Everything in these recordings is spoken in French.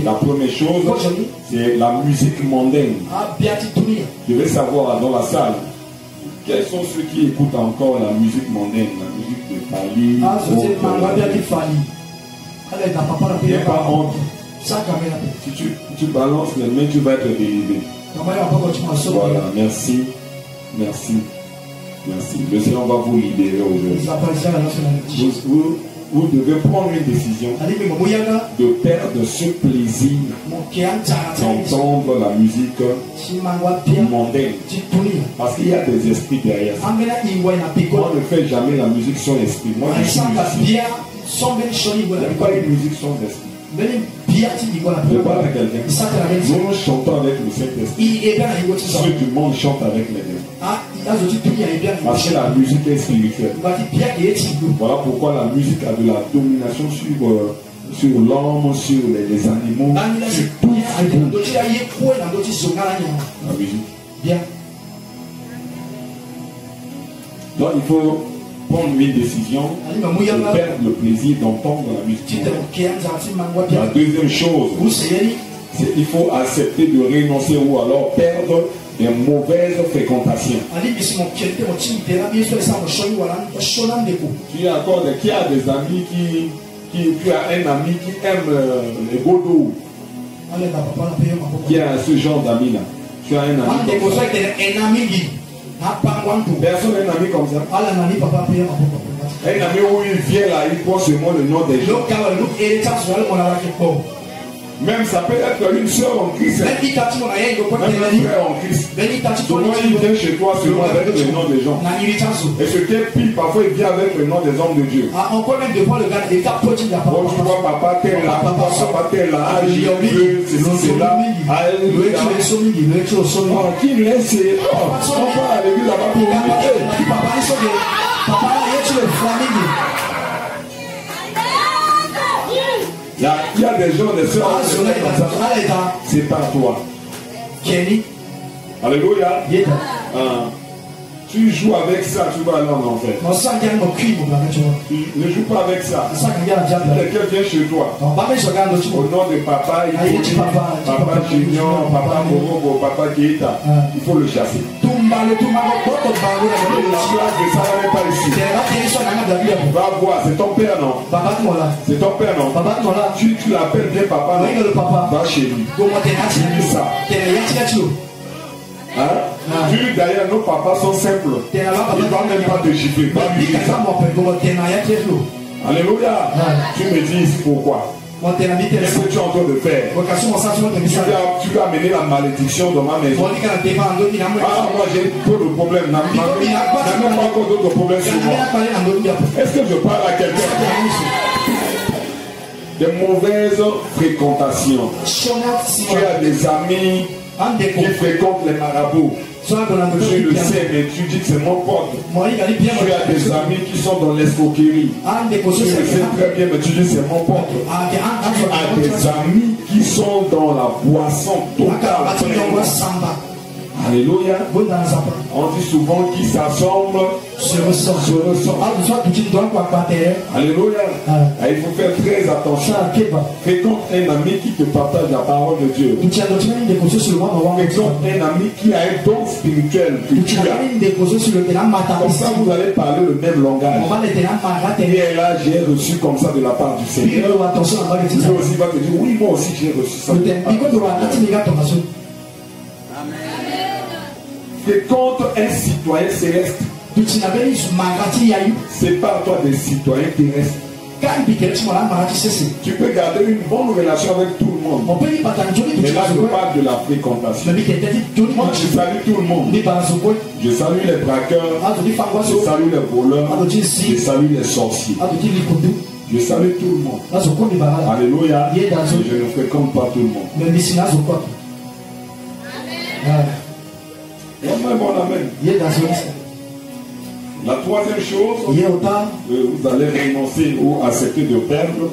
La première chose, c'est la musique mondaine. Je vais savoir dans la salle, quels sont ceux qui écoutent encore la musique mondaine, la musique de Fali? Il n'y a pas honte. Si tu balances les mains, tu vas être délivré. Voilà, merci. Merci. Merci. Le Seigneur va vous libérer aujourd'hui. Vous devez prendre une décision de perdre ce plaisir d'entendre la musique mondaine. Parce qu'il y a des esprits derrière ça. On ne fait jamais la musique sans esprit. Moi, je suis musicien. Il n'y a pas une musique sans esprit. Je parle à quelqu'un. Nous chantons avec le Saint-Esprit. Ceux du monde chantent avec les démons. Parce que la musique est spirituelle. Voilà pourquoi la musique a de la domination sur l'homme, sur les animaux, sur tout. La musique. Donc il faut prendre une décision de perdre le plaisir d'entendre la musique. La deuxième chose, c'est qu'il faut accepter de renoncer ou alors perdre des mauvaises fréquentations. Qui a des amis tu as un ami qui aime les godos. Qui a ce genre d'amis là? Tu as un ami comme ça. Personne n'a un ami comme ça. Un ami où il vient là, il prend seulement le nom des gens. Même ça peut être une soeur en Christ. Même un frère en Christ. Souvent il vient chez toi seulement avec le nom des gens. Et ce qui est pire, parfois il vient avec le nom des hommes de Dieu. Bon, tu vois papa tel là, papa tel là, c'est là. Qui me laisse, on va à l'église là-bas pour il y a des gens, des soeurs, c'est pas toi. Alléluia. Tu joues avec ça, tu vas aller en enfer. Ne joue pas avec ça. Quelqu'un vient chez toi. Au nom de papa, il faut papa Junior, papa Morobo, papa Keita. Il faut le chasser. La place de ça n'est pas ici. Va voir, c'est ton père, non? C'est ton père, non? Tu l'appelles bien papa, non? Va chez lui. Tu dis ça. Hein? D'ailleurs, nos papas sont simples. Ils ne parlent même pas de gifler. Alléluia. Tu me dis pourquoi? Qu'est-ce que tu es en train de faire? Tu vas amener la malédiction dans ma maison. Moi j'ai trop de problèmes. N'a même pas encore d'autres problèmes sur moi. Est-ce que je parle à quelqu'un? Des mauvaises fréquentations. Tu as des amis qui fréquentent les marabouts. Je le sais, mais tu dis que c'est mon pote. Tu as des amis qui sont dans l'escroquerie. Tu le sais très bien, mais tu dis que c'est mon pote. Tu as des amis qui sont dans la boisson totale. Alléluia. On dit souvent qu'ils s'assemblent se ressemblent. Alléluia. Il faut faire très attention. Fréquente un ami qui te partage la parole de Dieu. Fréquente un ami qui a un don spirituel que tu as. Comme ça vous allez parler le même langage. Et là j'ai reçu comme ça de la part du Seigneur. Lui aussi va te dire oui, moi aussi j'ai reçu ça. Fréquente un citoyen céleste. Sépare-toi des citoyens terrestres. Tu peux garder une bonne relation avec tout le monde. Mais là, je parle de la fréquentation. Moi, je salue tout le monde. Je salue les braqueurs. Je salue les voleurs. Je salue les sorciers. Je salue tout le monde. Alléluia. Je ne fréquente pas tout le monde. Amen. Bon, amen. La troisième chose que vous allez renoncer ou accepter de perdre,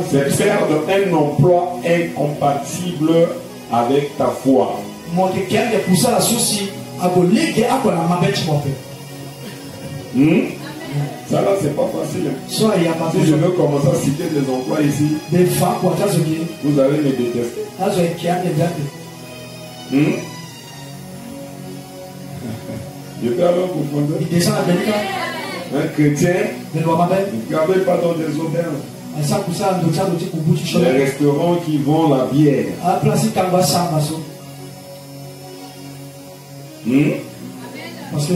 c'est perdre un emploi incompatible avec ta foi. Ça là, c'est pas facile. Si je veux commencer à citer des emplois ici, vous allez me détester. Je vais alors vous fonder. Un chrétien ne travaille pas dans des auberges. Les restaurants qui vendent la bière. Parce que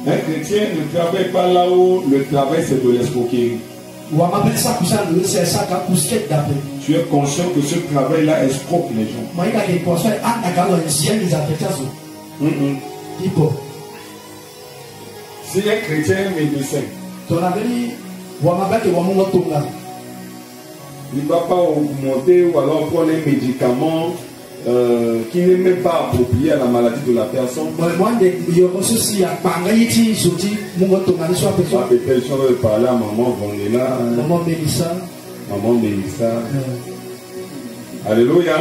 un chrétien ne travaille pas là où le travail c'est de l'escroquerie. Tu es conscient que ce travail-là escroque les gens. Si un chrétien est médecin, il ne va pas augmenter ou alors prendre un médicament qui n'est même pas approprié à la maladie de la personne. Peut-être si on veut parler à maman Vanilla, maman Mélissa. Alléluia.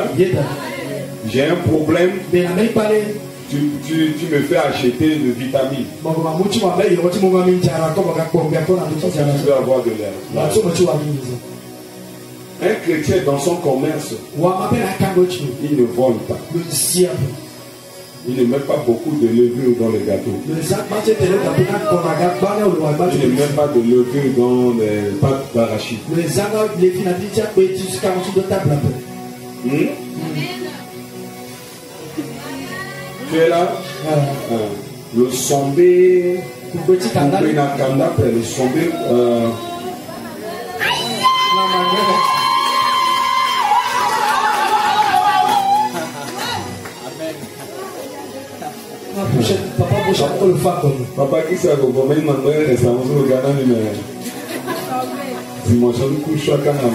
J'ai un problème. Tu me fais acheter de vitamines. Tu veux avoir de l'air. Un chrétien dans son commerce, il ne vole pas. Il ne met pas beaucoup de levure dans les gâteaux. Il ne met pas de levure dans les pâtes d'arachide. Tu es là? Le sombé, le sombé. Papa qui s'est recommandé de manger récemment sur le Ghana, mais dimanche, du coup, chacun a mangé.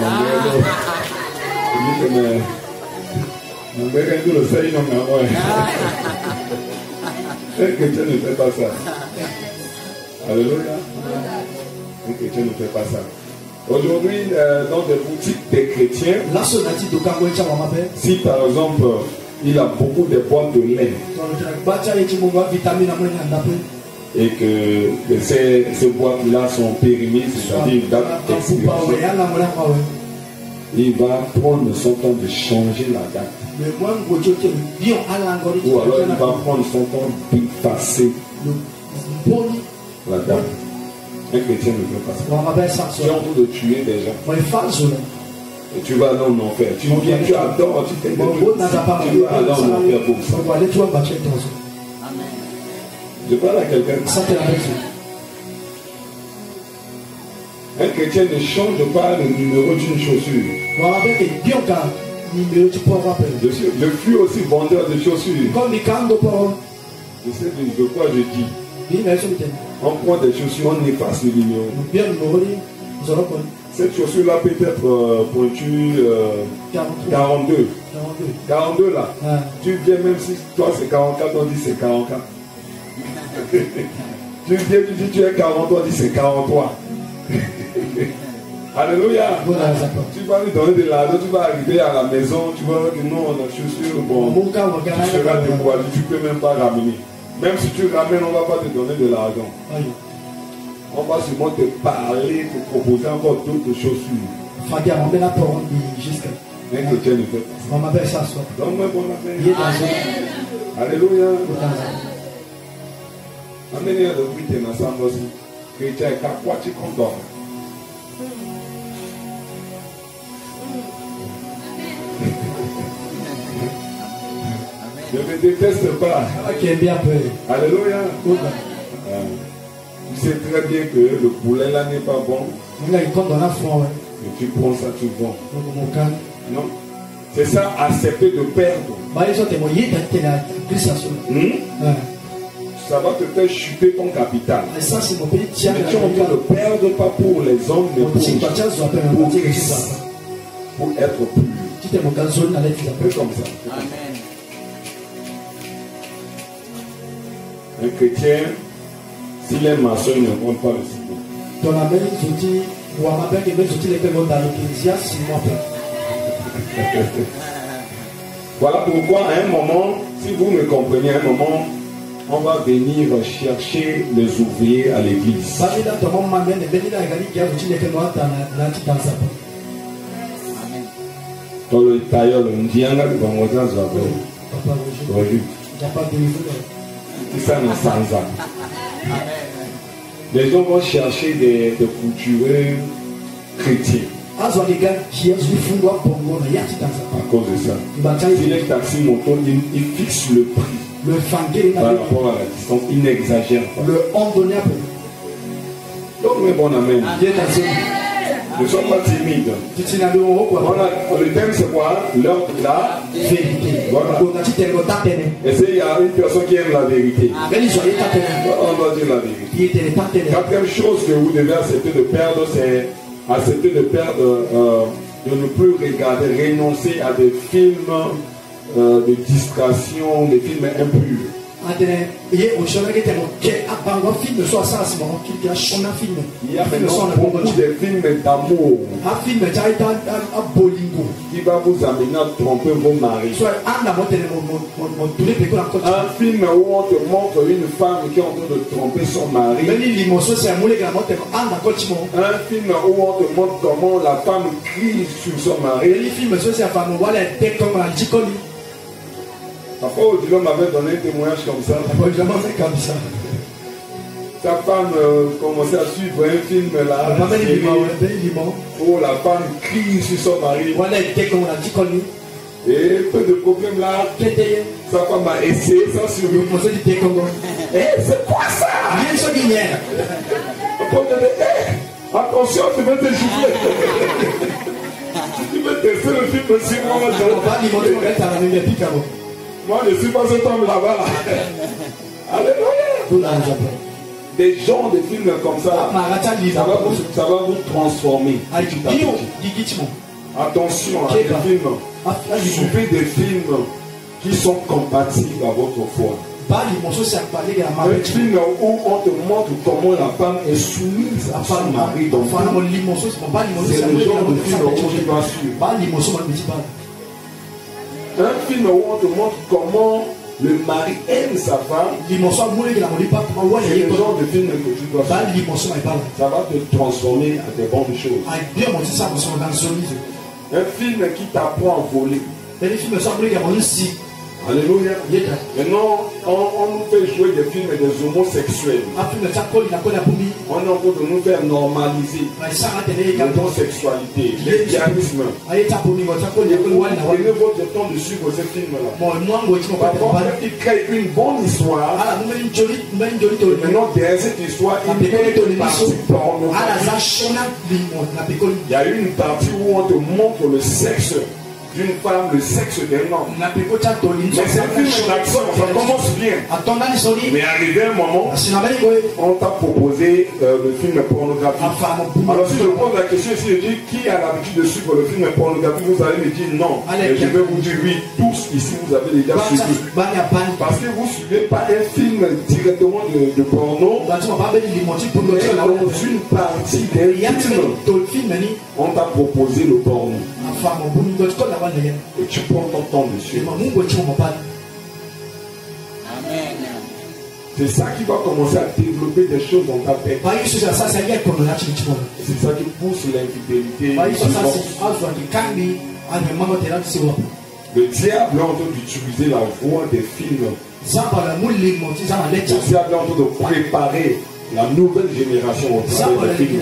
Un chrétien ne fait pas ça. Alléluia. Un chrétien ne fait pas ça. Aujourd'hui, dans des boutiques des chrétiens, si par exemple, il a beaucoup de boîtes de lait et que ces boîtes-là sont périmées, c'est-à-dire date d'expiration, il va prendre son temps de changer la date. Ou alors il va prendre son temps d'effacer la date. Un chrétien ne peut pas ça. Tu es en train de tuer des gens. Et tu vas aller en enfer. Tu viens, tu adores, tu t'aimes. Tu vas aller en enfer pour ça. Je parle à quelqu'un. Un chrétien ne change pas le numéro d'une chaussure. Je suis aussi vendeur de chaussures. Je sais de quoi je dis. On prend des chaussures, on efface le numéro. Cette chaussure-là peut être pointue 42. 42 là. Tu viens, même si toi c'est 44, on dit c'est 44. Tu viens, tu dis tu es 43, on dit c'est 43. Alléluia. Tu vas lui donner de l'argent, tu vas arriver à la maison, tu vas dire non, la chaussure, bon, tu seras dévoilé, tu ne peux même pas ramener. Même si tu ramènes, on ne va pas te donner de l'argent. On va sûrement te parler, te proposer encore d'autres chaussures. Un chrétien ne fait pas ça. Donne-moi bon appel. Alléluia. Amenez le bruit de l'ensemble aussi. Chrétien, qu'à quoi tu condamnes? Je ne me déteste pas. Alléluia. Tu sais très bien que le poulet là n'est pas bon. Mais tu prends ça, tu vends. Non. C'est ça, accepter de perdre. Ça va te faire chuter ton capital. Mais tu es en train de perdre pas pour les hommes, mais pour Christ. Pour être pur. Un peu comme ça. Amen. Un chrétien, s'il est maçon, il ne compte pas le ciment. Voilà pourquoi à un moment, si vous me comprenez, à un moment, on va venir chercher les ouvriers à l'église. Dans le tailleur, le Ndianga, le Bangladesh, ça nous s'en. Les gens vont chercher des couturiers chrétiens. À cause de ça. Si les taxis motos, ils fixent le prix par rapport à la distance, ils n'exagèrent pas. Donc, mais bon, amen. Ne sois pas timide. Le thème c'est quoi? L'heure de la vérité. Voilà. Et il y a une personne qui aime la vérité. On doit dire la vérité. Quatrième chose que vous devez accepter de perdre, c'est accepter de perdre, de ne plus regarder, renoncer à des films de distraction, des films impurs. Il y a beaucoup de films d'amour qui va vous amener à tromper vos maris. Un film où on te montre une femme qui est en train de tromper son mari. Un film où on te montre comment la femme crie sur son mari. Parfois, Odilon m'avait donné un témoignage comme ça. Sa femme commençait à suivre un film là. Où la femme crie sur son mari. Et peu de problème là. Sa femme a essayé ça sur lui. C'est quoi ça? Attention, tu veux te gifler. Tu veux tester le film sur moi. Moi, je ne suis pas cet homme là-bas. Alléluia. Des gens, des films comme ça, ça va vous transformer. Attention à des films. Suivez des films qui sont compatibles à votre foi. Un film où on te montre comment la femme est soumise à son mari. C'est le genre de film où tu dois suivre. Un film où on te montre comment le mari aime sa femme. C'est le genre de film que tu dois faire. Ça va te transformer à des bonnes choses. Un film qui t'apprend à voler. Alléluia. Maintenant, on nous fait jouer des films des homosexuels. On est en train de nous faire normaliser l'homosexualité, le lesbianisme. Prenez votre temps de suivre ces films-là. Parfois, ils créent une bonne histoire. Maintenant, derrière cette histoire, il y a une partie pornographique. Il y a une partie où on te montre le sexe d'une femme, le sexe d'un homme. Mais c'est un film d'action, ça commence bien. Mais arrivé un moment, on t'a proposé le film pornographique. Alors si je pose la question ici, je dis qui a l'habitude de suivre le film pornographique, vous allez me dire non. Et je vais vous dire oui, tous ici vous avez déjà suivi. Parce que vous ne suivez pas un film directement de porno, mais dans une partie d'un film, on t'a proposé le porno. Et tu prends ton temps dessus. C'est ça qui va commencer à développer des choses dans ta tête. C'est ça qui pousse l'infidélité. Le diable est en train d'utiliser la voix des films. Le diable est en train de préparer la nouvelle génération au travers des films.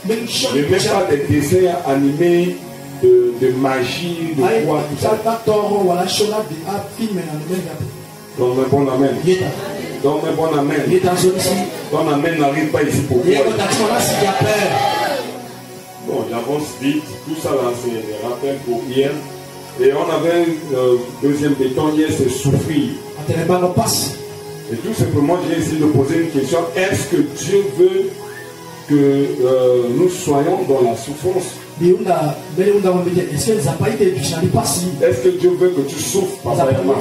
Mais même pas des dessins animés de magie, de quoi, tout ça. Donc un bon amen. Donc un bon amen. Ton amen n'arrive pas ici pour moi. Bon, j'avance vite. Tout ça là, c'est des rappels pour hier. Et on avait un deuxième béton hier, c'est souffrir. Et tout simplement, j'ai essayé de poser une question. Est-ce que Dieu veut que nous soyons dans la souffrance? Est-ce que Dieu veut que tu souffres, papa et maman?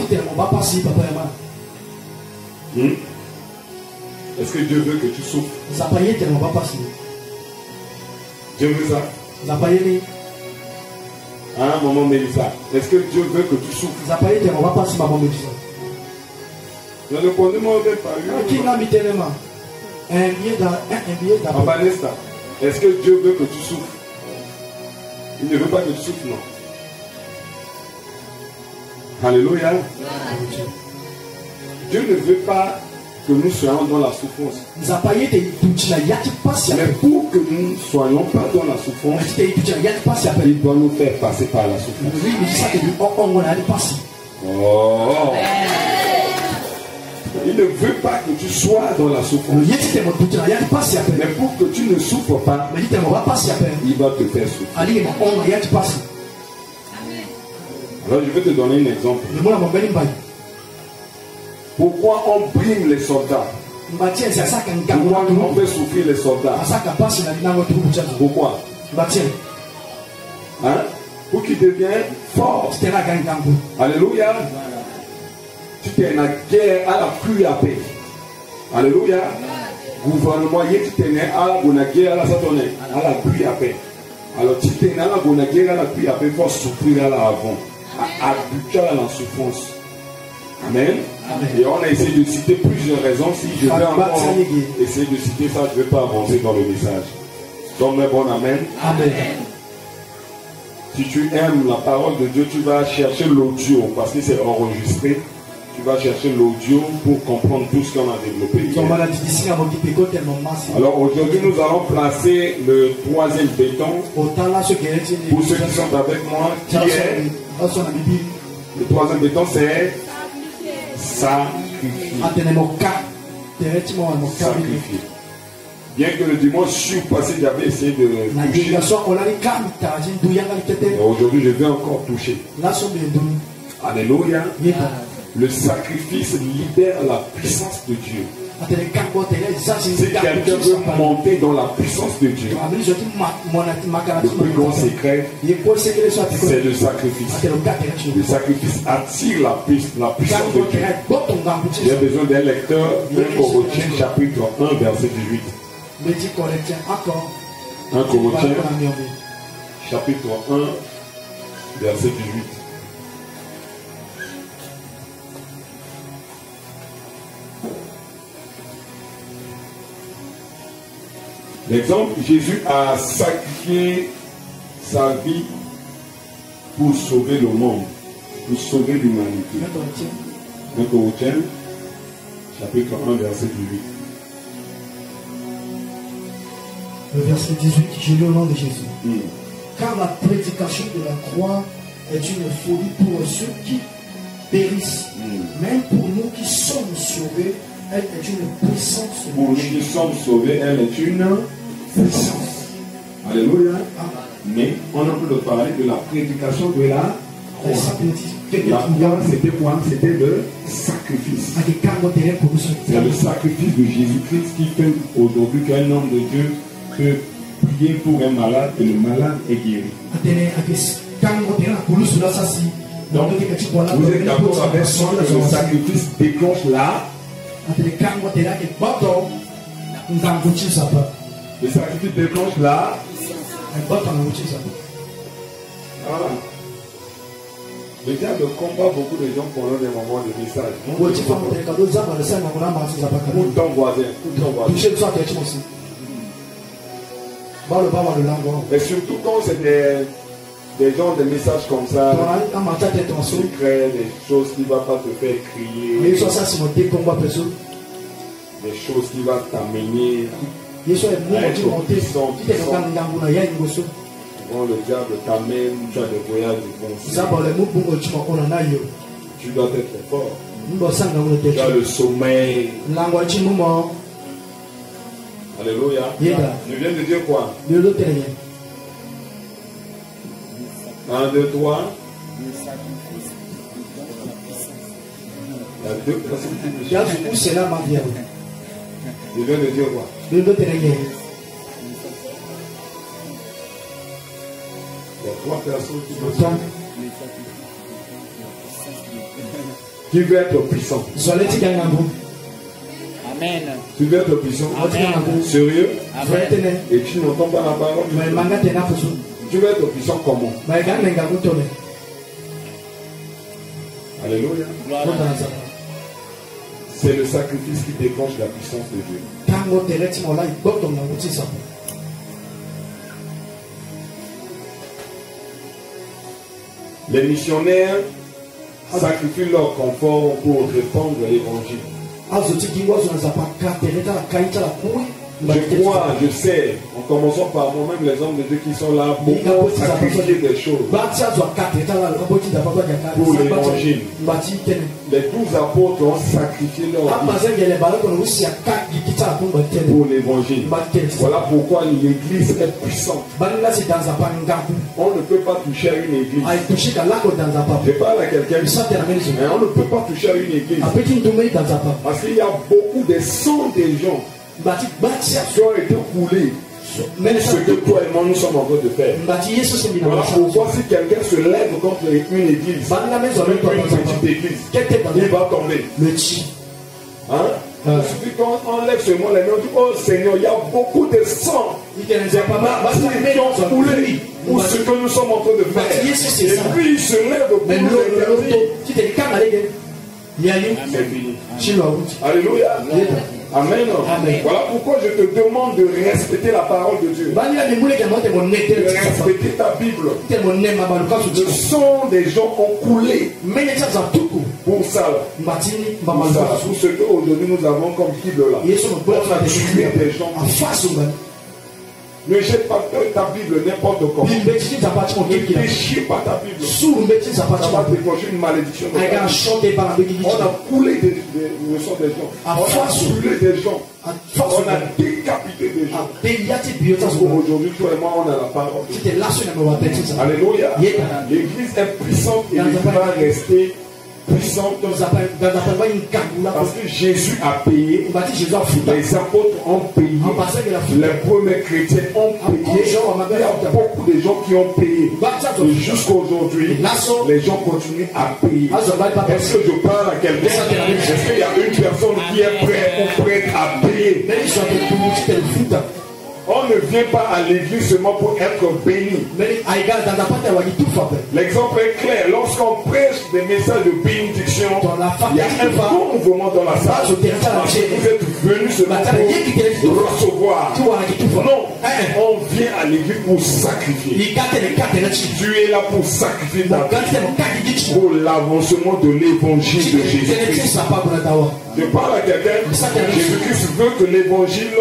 Est-ce que Dieu veut que tu souffres? Dieu veut ça? Hein, maman Mélissa? Est-ce que Dieu veut que tu souffres? Je ne connais pas. Qui n'a mis tellement un billet d'abord. Vanessa, est-ce que Dieu veut que tu souffres? Il ne veut pas que tu souffres, non. Alléluia. Dieu ne veut pas que nous soyons dans la souffrance. Mais pour que nous ne soyons pas dans la souffrance, il doit nous faire passer par la souffrance. Oh. Il ne veut pas que tu sois dans la souffrance. Mais pour que tu ne souffres pas, il va te faire souffrir. Alors je vais te donner un exemple. Pourquoi on brime les soldats? Pourquoi on fait souffrir les soldats? Pourquoi? Hein? Pour qu'ils deviennent forts. Alléluia. Tu t'es en guerre à la pluie à paix. Alléluia. Gouvernement, tu t'es à la guerre à la satonne, à la pluie à paix. Alors tu t'es à la guerre à la pluie à paix, il faut souffrir à l'avant. Habitué à la souffrance. Amen. Et on a essayé de citer plusieurs raisons. Si je vais encore essayer de citer ça, je ne vais pas avancer dans le message. Donc, mais bon, amen. Amen. Si tu aimes la parole de Dieu, tu vas chercher l'audio parce que c'est enregistré. Tu vas chercher l'audio pour comprendre tout ce qu'on a développé. Alors aujourd'hui, nous allons placer le troisième béton. Pour ceux qui sont avec moi, qui est le troisième béton, c'est sacrifier. Bien que le dimanche surpassé, j'avais essayé de toucher. Aujourd'hui, je vais encore toucher. Alléluia. Le sacrifice libère la puissance de Dieu. Si quelqu'un veut monter dans la puissance de Dieu, le plus grand secret, c'est le sacrifice. Le sacrifice attire la puissance de Dieu. J'ai besoin d'un lecteur, 1 Corinthiens chapitre 1, verset 18. 1 Corinthiens chapitre 1, verset 18. L'exemple, Jésus a sacrifié sa vie pour sauver le monde, pour sauver l'humanité. 1 Corinthiens, chapitre 1, verset 18. Le verset 18, j'ai lu au nom de Jésus. Car la prédication de la croix est une folie pour ceux qui périssent. Même pour nous qui sommes sauvés, elle est une puissance. Pour nous qui sommes sauvés, elle est une puissance. Alléluia. Mais on a pu parler de la prédication de la croix. La croix, c'était quoi? C'était le sacrifice. C'est le sacrifice de Jésus-Christ qui fait aujourd'hui qu'un homme de Dieu peut prier pour un malade et le malade est guéri. Donc, vous êtes d'accord avec moi que le sacrifice déclenche là. Le sacrifice déclenche là. Voilà. Le diable combat beaucoup de gens pendant des moments de message. Pour ton voisin. Et surtout quand c'est des gens, des messages comme ça, secrets, des choses qui ne vont pas te faire crier, des choses qui vont t'amener à être puissant. Quand le diable t'amène, tu as des voyages de bon. Tu dois être fort. Tu as le sommeil. Alléluia. Je viens de dire quoi? 1, 2, 3. Il y a deux personnes qui me cherchent. Je viens de dire quoi? Il y a 3 personnes qui me cherchent. Tu veux être puissant. Amen. Tu veux être puissant. Amen. Sérieux? Amen. Et tu n'entends pas la parole. Tu veux être puissant comment? C'est le sacrifice qui déclenche la puissance de Dieu. Les missionnaires sacrifient leur confort pour répandre l'évangile. Je crois, je sais, en commençant par moi-même, les hommes de Dieu qui sont là pour sacrifier des choses pour l'évangile. Les 12 apôtres ont sacrifié leur vie pour l'évangile. Voilà pourquoi l'église est puissante. On ne peut pas toucher à une église. Je parle à quelqu'un, mais on ne peut pas toucher à une église. Parce qu'il y a beaucoup de sang des gens qui ont été coulés. Ce que toi et moi nous sommes en train de faire. Voilà pourquoi si quelqu'un se lève contre une église, une petite église, il va tomber. Hein? Il suffit qu'on enlève ce mot, les mains, on dit, oh Seigneur, il y a beaucoup de sang qui ont coulé pour ce que nous sommes en train de faire. Et lui, il se lève pour nous interdire. C'est fini. Alléluia. Amen. Voilà pourquoi je te demande de respecter la parole de Dieu. De respecter ta Bible. Le sang des gens ont coulé pour ça. Pour ce qu'aujourd'hui nous avons comme Bible là. On a tué des gens. Ne jette pas ta Bible n'importe comment. Ne déchire pas ta Bible. Ça va déclencher une malédiction. On a coulé le sang des gens. On a brûlé des gens. On a décapité des gens. Aujourd'hui, toi et moi, on a la parole. Alléluia. L'église est puissante et elle va rester puissante. Parce que Jésus a payé. Les apôtres ont payé. Les premiers chrétiens ont payé. Il y a beaucoup de gens qui ont payé. Et jusqu'à aujourd'hui, les gens continuent à payer. Est-ce que je parle à quelqu'un? Est-ce qu'il y a une personne qui est prête ou prête à payer? On ne vient pas à l'église seulement pour être béni. L'exemple est clair. Lorsqu'on prêche des messages de bénédiction, il y a un bon mouvement dans la salle. Vous êtes venus seulement pour recevoir. Non, on vient à l'église pour sacrifier. Tu es là pour sacrifier ta vie pour l'avancement de l'évangile de Jésus-Christ. Je parle à quelqu'un. Jésus-Christ veut que l'évangile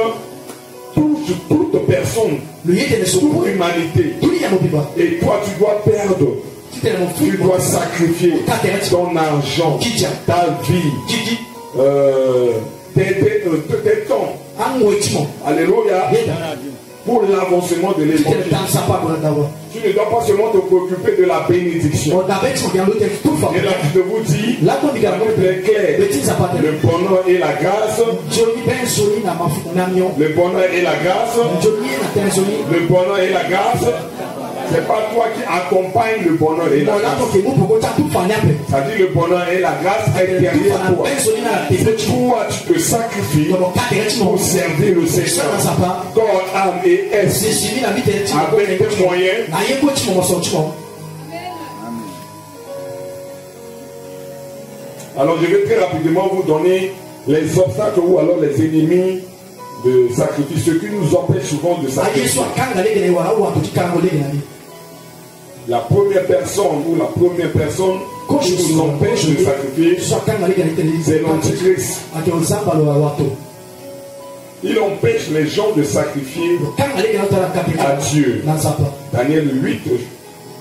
touche toute personne, toute humanité. Et toi, tu dois perdre. Tu dois sacrifier ton argent, ta vie, tes temps. Alléluia. Pour l'avancement de l'évangile. Tu ne dois pas seulement te préoccuper de la bénédiction. Et là, je vous dis, la Bible est claire. Le bonheur et la grâce. Le bonheur et la grâce. Le bonheur et la grâce. C'est pas toi qui accompagne le bonheur et la grâce. Ça dit le bonheur et la grâce est derrière toi. C'est toi, tu te sacrifies pour servir le Seigneur. Corps, âme et esprit. Avec tes moyens. Alors je vais très rapidement vous donner les obstacles ou alors les ennemis de sacrifice, ce qui nous empêche souvent de sacrifier. La première personne ou la première personne qui nous empêche de sacrifier, c'est l'Antichrist. Il empêche les gens de sacrifier à Dieu. Daniel 8,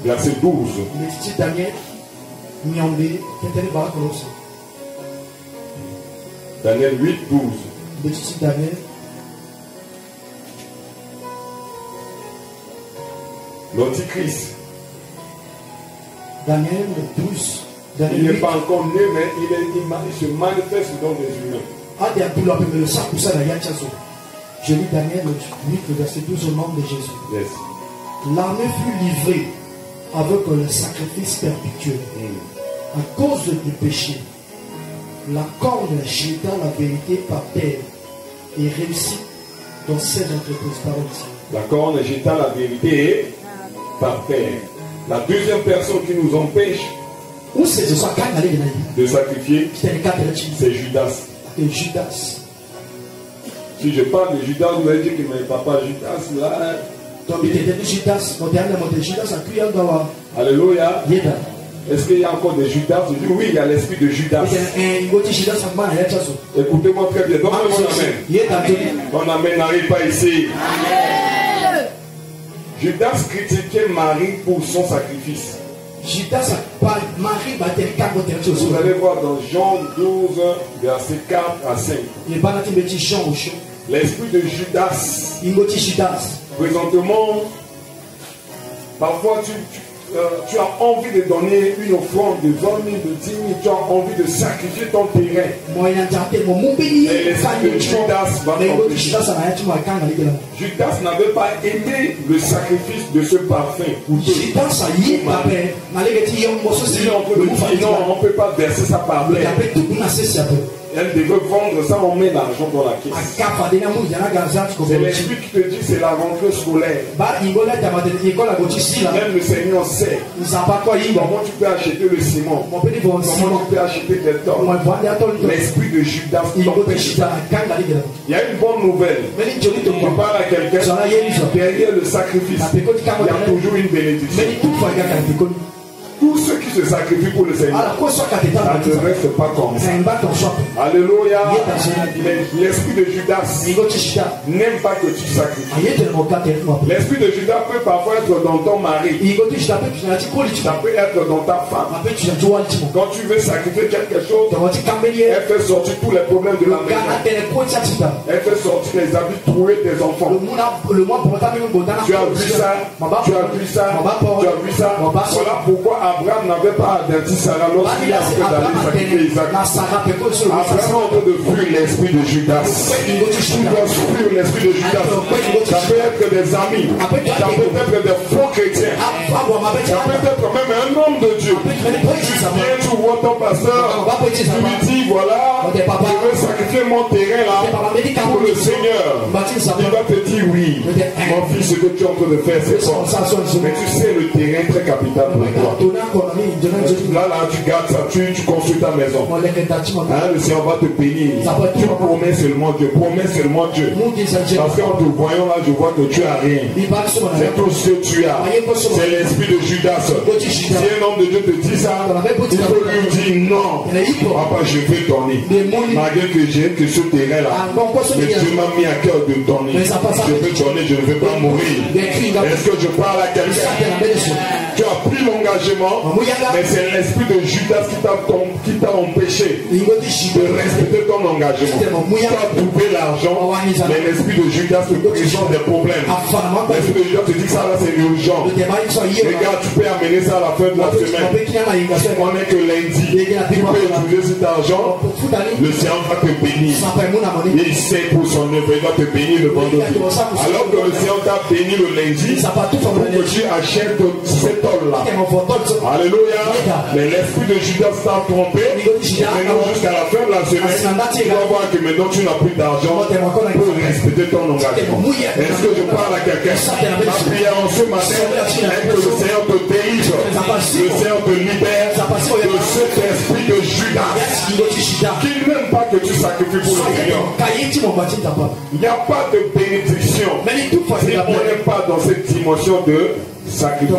verset 12. Daniel 8, 12. L'Antichrist. Daniel 12. Il n'est pas encore né, mais il se manifeste dans les humains. Je lis Daniel 8, verset 12 au nom de Jésus. Yes. L'armée fut livrée avec le sacrifice perpétuel. À cause du péché, la corne jeta la vérité par terre et réussit dans ses entreprises. La corne jeta la vérité par terre. La deuxième personne qui nous empêche de sacrifier, c'est Judas. que Judas. Si je parle de Judas, vous allez dire que mon papa Judas là. Alléluia. Est-ce qu'il y a encore des Judas? Je dis oui, il y a l'esprit de Judas. Écoutez-moi très bien. Donnez-moi mon amen. Mon amen n'arrive pas ici. Amen. Judas critiquait Marie pour son sacrifice. Vous allez voir dans Jean 12, verset 4 à 5. L'esprit de Judas. Présentement, parfois tu as envie de donner une offrande de 20 000, de 10 000, tu as envie de sacrifier ton terrain. Et l'esprit de Judas va t'empêcher. Judas n'avait pas aimé le sacrifice de ce parfum. Si on peut dire non, on ne peut pas verser ça par terre. Elle devait vendre ça, on met l'argent dans la caisse. C'est l'esprit qui te dit que c'est la rentrée scolaire. Même le Seigneur sait comment tu peux acheter le ciment, comment tu peux acheter des tonnes. L'esprit de Judas t'empêche. Il y a une bonne nouvelle. Je parle à quelqu'un, derrière le sacrifice, il y a toujours une bénédiction. Tous ceux qui se sacrifient pour le Seigneur, ça ne reste pas comme ça. Alléluia. L'esprit de Judas n'aime pas que tu sacrifies. L'esprit de Judas peut parfois être dans ton mari. Ça peut être dans ta femme. Quand tu veux sacrifier quelque chose, elle fait sortir tous les problèmes de la maison. Elle fait sortir les habits troués des enfants. Tu as vu ça, tu as vu ça, tu as vu ça. Voilà pourquoi Abraham n'avait pas averti Sarah lorsqu'il a fait d'aller sacrifier Isaac. Abraham est en train de fuir l'esprit de Judas. Tu dois fuir l'esprit de Judas. Ça peut être des amis, ça peut être des faux chrétiens, ça peut être même un homme de Dieu. Tu viens, tu vois ton pasteur, tu lui dis voilà, je veux sacrifier mon terrain là pour le Seigneur. Il va te dire oui, mon fils, ce que tu es en train de faire c'est bon. Mais tu sais le terrain est très capital pour toi. Là, tu gardes ça, tu construis ta maison. Le Seigneur va te bénir. Tu promets seulement Dieu. Promets seulement Dieu. Parce qu'en te voyant là, je vois que tu n'as rien. C'est tout ce que tu as. C'est l'esprit de Judas. Si un homme de Dieu te dit ça, il faut lui dire non. Papa, je vais donner. Malgré que j'ai que ce terrain là. Mais Dieu m'a mis à cœur de donner. Je veux donner, je ne veux pas mourir. Est-ce que je parle à quelqu'un? Tu as pris l'engagement, mais c'est l'esprit de Judas qui t'a empêché de respecter ton engagement. Tu as trouvé l'argent, mais l'esprit de Judas te présente des problèmes. L'esprit de Judas te dit que ça là c'est urgent. Regarde, tu peux amener ça à la fin de la semaine. On est que lundi. Tu peux utiliser cet argent. Le Seigneur va te bénir. Il sait pour son œuvre, il va te bénir le vendredi. Alors que le Seigneur t'a béni le lundi, pour que tu achètes cet or-là. Alléluia. Mais l'esprit de Judas t'a trompé. Maintenant, jusqu'à la fin de la semaine, tu vas voir que maintenant tu n'as plus d'argent pour respecter ton engagement. Est-ce que je parle à quelqu'un? Ma prière en ce matin est que le Seigneur te délivre, le Seigneur te libère de cet esprit de Judas qui n'aime pas que tu sacrifies pour le Seigneur. Il n'y a pas de bénédiction si on n'est pas dans cette dimension de sacrifice.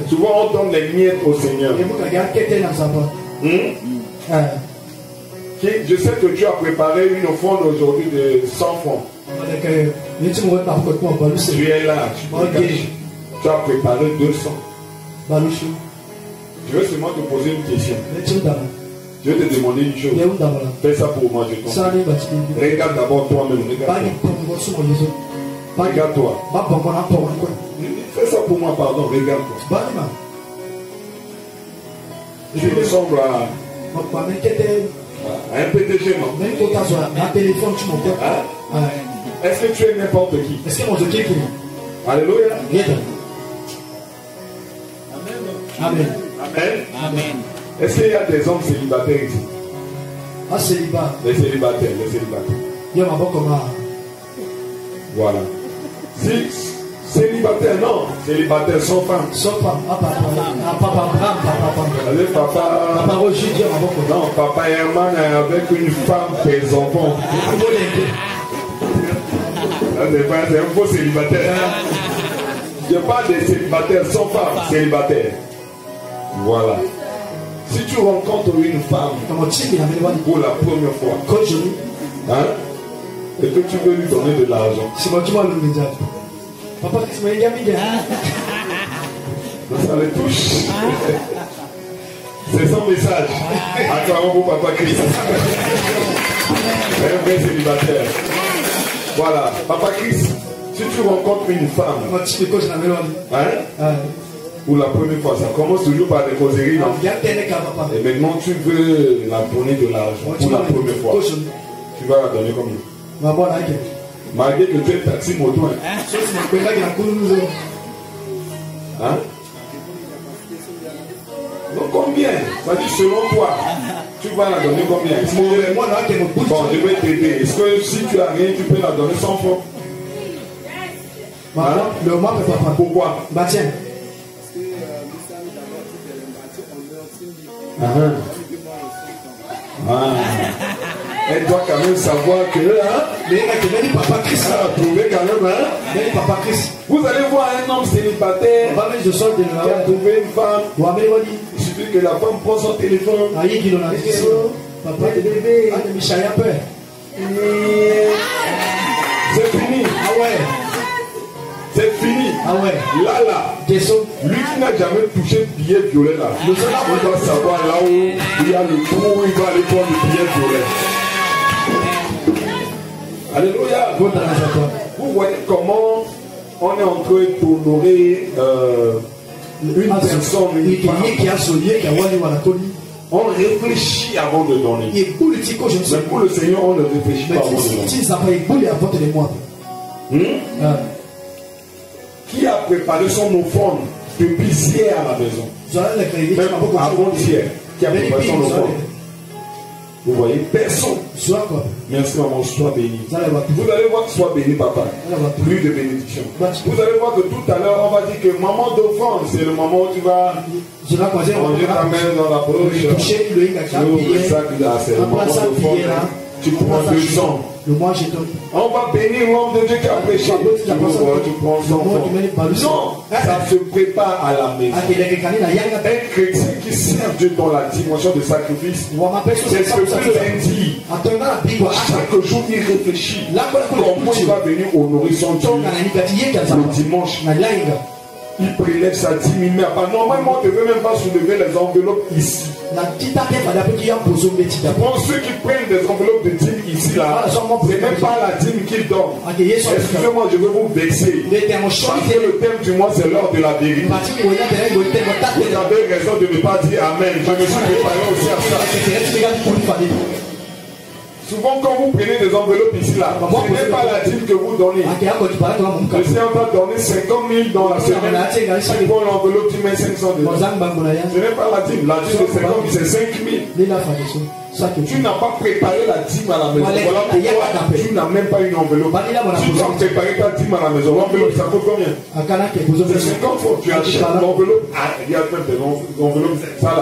Souvent on donne les miettes au Seigneur. Je sais que tu as préparé une offrande aujourd'hui de 100 francs. Tu es là, tu as préparé 200. Je veux seulement te poser une question. Je vais te demander une chose. Fais ça pour moi, je t'en prie. Regarde d'abord toi-même. Regarde-toi. Fais ça pour moi, pardon. Regarde-toi. Tu ressembles à un PDG, non? Est-ce que tu es n'importe qui? Alléluia. Amen. Amen. Est-ce qu'il y a des hommes célibataires ici? Les célibataires. Voilà. Célibataire, non. Célibataire sans femme. Sans femme. Ah, papa. Ah, papa Abraham, papa. Allez, papa. Papa Roger, Dieu m'a beaucoup. Non, papa Herman avec une femme et des enfants. C'est un faux célibataire. Je parle des célibataires sans femme. Célibataire. Voilà. Si tu rencontres une femme pour la première fois, hein, et que tu veux lui donner de l'argent, papa, ça le touche. C'est son message. Acclamons pour papa Christ. Un vrai célibataire. Voilà, papa Christ, si tu rencontres une femme, hein, pour la première fois, ça commence toujours par des causeries. Et maintenant, tu veux la donner de l'argent pour la première fois. Tu vas la donner combien? Malgré que tu es taxi moto. Hein? Donc combien? Ça dit selon toi. Tu vas la donner combien? Bon, je vais t'aider. Est-ce que si tu as rien, tu peux la donner 100 francs? Hein? Pourquoi? Bah tiens. Elle doit quand même savoir que papa Christ a trouvé quand même, hein? Papa Christ. Vous allez voir un homme célibataire qui a trouvé une femme. Il suffit que la femme prend son téléphone. Papa bébé. C'est fini. Ah ouais. C'est fini. Ah ouais. Là. Lui qui n'a jamais touché le billet violet là. Il doit savoir là où il y a le trou où il va aller prendre le billet violet. Alléluia. Vous voyez comment on est en train d'honorer une personne, qui a sonné, qui a on réfléchit avant de donner. Mais pour le Seigneur, on ne réfléchit pas avant de donner. Qui a préparé son offrande depuis hier à la maison? Même avant-hier, qui a préparé son offrande? Vous voyez, personne. Merci maman, sois béni. Vous allez voir que sois béni, papa. Plus de bénédiction. Vous allez voir que tout à l'heure, on va dire que maman d'offrande, c'est le moment où tu vas manger ta main dans la poche. C'est le moment d'offrande. Tu prends 200. On va bénir l'homme de Dieu qui a prêché. Tu prends 100 francs. Non, ça se prépare à la maison. Un chrétien qui sert Dieu dans la dimension de sacrifice, c'est ce que lundi, chaque jour il réfléchit comment il va venir honorer son Dieu le dimanche. Il prélève sa dîme, il met à part. Normalement, on ne devait même pas soulever les enveloppes ici. Pour ceux qui prennent des enveloppes de dîme ici, là, c'est même pas la dîme qu'ils donnent. Excusez-moi, je vais vous vexer. Parce que le thème du mois, c'est l'heure de la vérité. Vous avez raison de ne pas dire Amen. Je me suis préparé aussi à ça. Souvent, quand vous prenez des enveloppes ici, là, ce n'est pas la dîme que vous donnez. Le Seigneur va donner 50 000 dans la semaine. Tu prends l'enveloppe, tu mets 500 dedans. Ce n'est pas la dîme. La dîme de 50 000, c'est 5 000. Tu n'as pas préparé la dîme à la maison. Voilà pourquoi tu n'as même pas une enveloppe. Tu dois préparer ta dîme à la maison. L'enveloppe, ça coûte combien? C'est 50 francs. Tu achètes l'enveloppe. Il y a même des enveloppes. Ça, là.